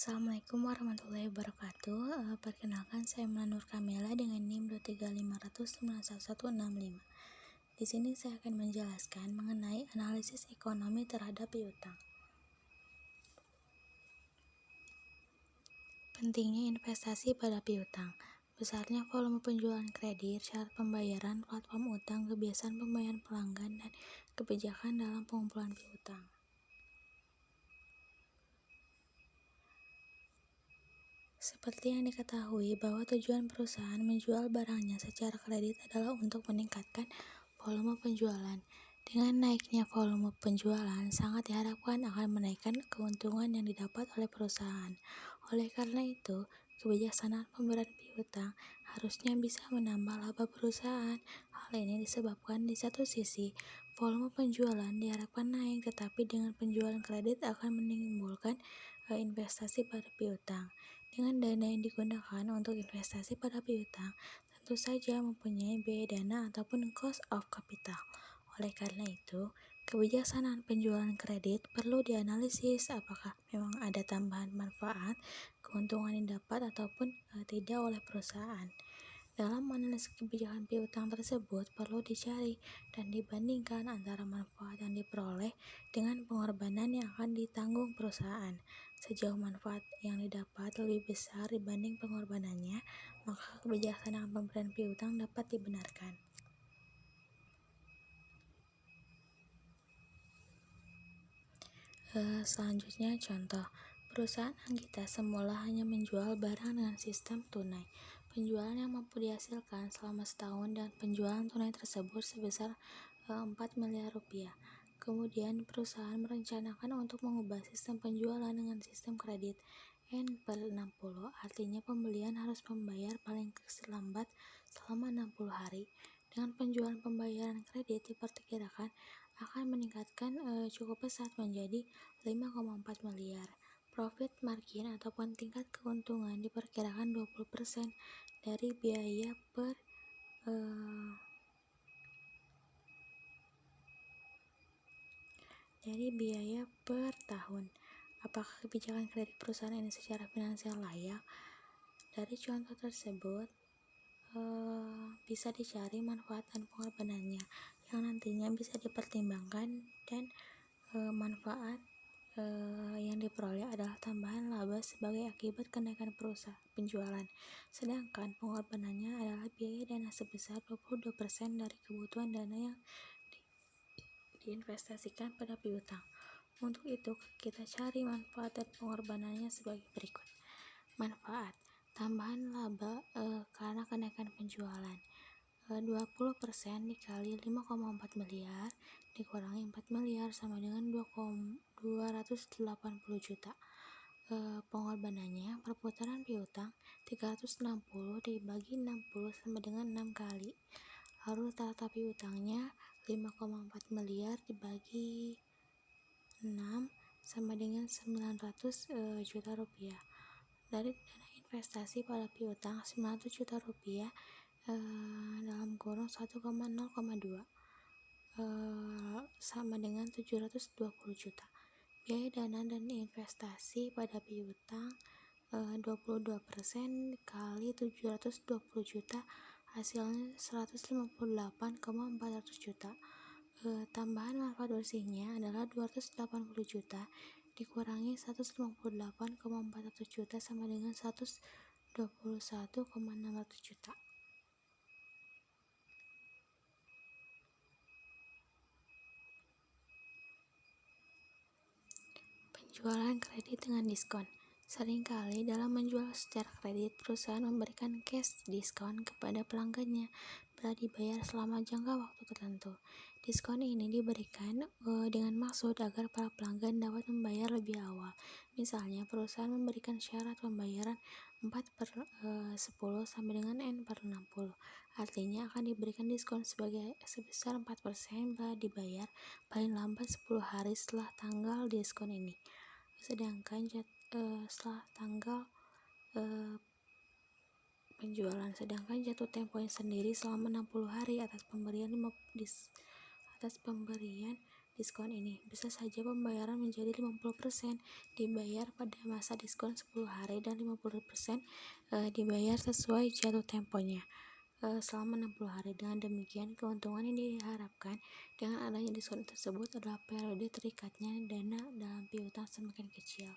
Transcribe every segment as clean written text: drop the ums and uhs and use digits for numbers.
Assalamualaikum warahmatullahi wabarakatuh. Perkenalkan, saya Nur Kamela dengan NIM 23500911165. Di sini saya akan menjelaskan mengenai analisis ekonomi terhadap piutang. Pentingnya investasi pada piutang. Besarnya volume penjualan kredit, syarat pembayaran, platform utang, kebiasaan pembayaran pelanggan, dan kebijakan dalam pengumpulan piutang. Seperti yang diketahui bahwa tujuan perusahaan menjual barangnya secara kredit adalah untuk meningkatkan volume penjualan. Dengan naiknya volume penjualan, sangat diharapkan akan menaikkan keuntungan yang didapat oleh perusahaan. Oleh karena itu, kebijaksanaan pemberian piutang harusnya bisa menambah laba perusahaan. Hal ini disebabkan di satu sisi, volume penjualan diharapkan naik, tetapi dengan penjualan kredit akan menimbulkan investasi pada piutang. Dengan dana yang digunakan untuk investasi pada piutang, tentu saja mempunyai biaya dana ataupun cost of capital. Oleh karena itu, kebijaksanaan penjualan kredit perlu dianalisis apakah memang ada tambahan manfaat, keuntungan yang dapat ataupun tidak oleh perusahaan. Dalam analisis kebijakan piutang tersebut perlu dicari dan dibandingkan antara manfaat yang diperoleh dengan pengorbanan yang akan ditanggung perusahaan. Sejauh manfaat yang didapat lebih besar dibanding pengorbanannya, maka kebijaksanaan pemberian piutang dapat dibenarkan. Selanjutnya contoh, perusahaan Anggita semula hanya menjual barang dengan sistem tunai. Penjualan yang mampu dihasilkan selama setahun dan penjualan tunai tersebut sebesar 4 miliar rupiah. Kemudian perusahaan merencanakan untuk mengubah sistem penjualan dengan sistem kredit N/60, artinya pembelian harus membayar paling lambat selama 60 hari. Dengan penjualan pembayaran kredit diperkirakan akan meningkatkan cukup pesat menjadi 5,4 miliar. Profit margin ataupun tingkat keuntungan diperkirakan 20% dari biaya per tahun. Apakah kebijakan kredit perusahaan ini secara finansial layak? Dari contoh tersebut bisa dicari manfaat dan pengorbanannya yang nantinya bisa dipertimbangkan, dan manfaat yang diperoleh adalah tambahan laba sebagai akibat kenaikan perusahaan penjualan, sedangkan pengorbanannya adalah biaya dana sebesar 22% dari kebutuhan dana yang diinvestasikan pada piutang. Untuk itu, kita cari manfaat dan pengorbanannya sebagai berikut. Manfaat: tambahan laba karena kenaikan penjualan. 20% dikali 5,4 miliar dikurangi 4 miliar sama dengan 280 juta. Pengorbanannya, perputaran piutang 360 dibagi 60 sama dengan 6 kali. Lalu rata piutangnya 5,4 miliar dibagi 6 sama dengan 900 juta rupiah. Dari dana investasi pada piutang 900 juta rupiah dalam kurung 1,0,2 sama dengan 720 juta. Biaya dana dan investasi pada piutang 22% kali 720 juta hasilnya 158,400 juta. Tambahan manfaat bersihnya adalah 280 juta dikurangi 158,400 juta sama dengan 121,600 juta. Penjualan kredit dengan diskon. Seringkali dalam menjual secara kredit, perusahaan memberikan cash diskon kepada pelanggannya bila dibayar selama jangka waktu tertentu. Diskon ini diberikan dengan maksud agar para pelanggan dapat membayar lebih awal. Misalnya, perusahaan memberikan syarat pembayaran 4/10 sama dengan N/60. Artinya akan diberikan diskon sebesar 4% bila dibayar paling lambat 10 hari setelah tanggal diskon ini. Sedangkan setelah tanggal penjualan, sedangkan jatuh temponya sendiri selama 60 hari atas pemberian diskon ini. Bisa saja pembayaran menjadi 50% dibayar pada masa diskon 10 hari dan 50% dibayar sesuai jatuh temponya selama 60 hari. Dengan demikian, keuntungan yang diharapkan dengan adanya diskon tersebut adalah periode terikatnya dana dalam piutang semakin kecil.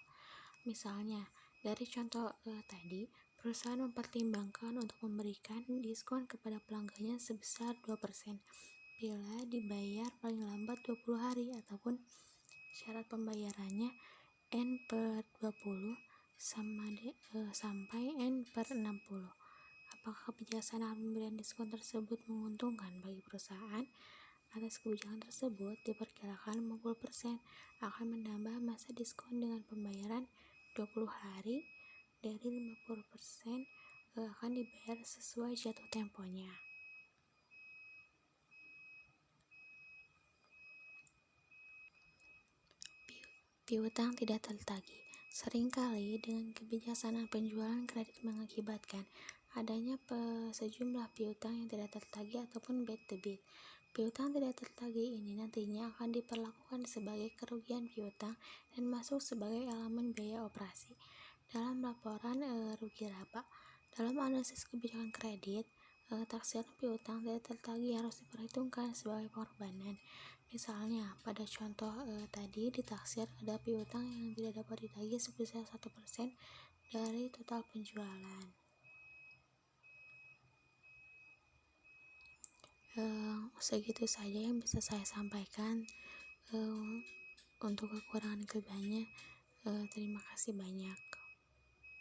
Misalnya, dari contoh tadi, perusahaan mempertimbangkan untuk memberikan diskon kepada pelanggannya sebesar 2% bila dibayar paling lambat 20 hari ataupun syarat pembayarannya N/20 sampai N/60. Apakah kebijaksanaan pemberian diskon tersebut menguntungkan bagi perusahaan? Atas kebijakan tersebut, diperkirakan 50% akan menambah masa diskon dengan pembayaran 20 hari dari 50% akan dibayar sesuai jatuh temponya. Piutang tidak tertagih. Seringkali dengan kebijaksanaan penjualan kredit mengakibatkan adanya sejumlah piutang yang tidak tertagih ataupun bad debit. Piutang tidak tertagih ini nantinya akan diperlakukan sebagai kerugian piutang dan masuk sebagai elemen biaya operasi dalam laporan rugi laba. Dalam analisis kebijakan kredit, taksiran piutang tidak tertagih harus diperhitungkan sebagai pengorbanan. Misalnya, pada contoh tadi ditaksir ada piutang yang tidak dapat ditagih sebesar 1% dari total penjualan. Segitu saja yang bisa saya sampaikan. Untuk kekurangan kelebihannya, terima kasih banyak.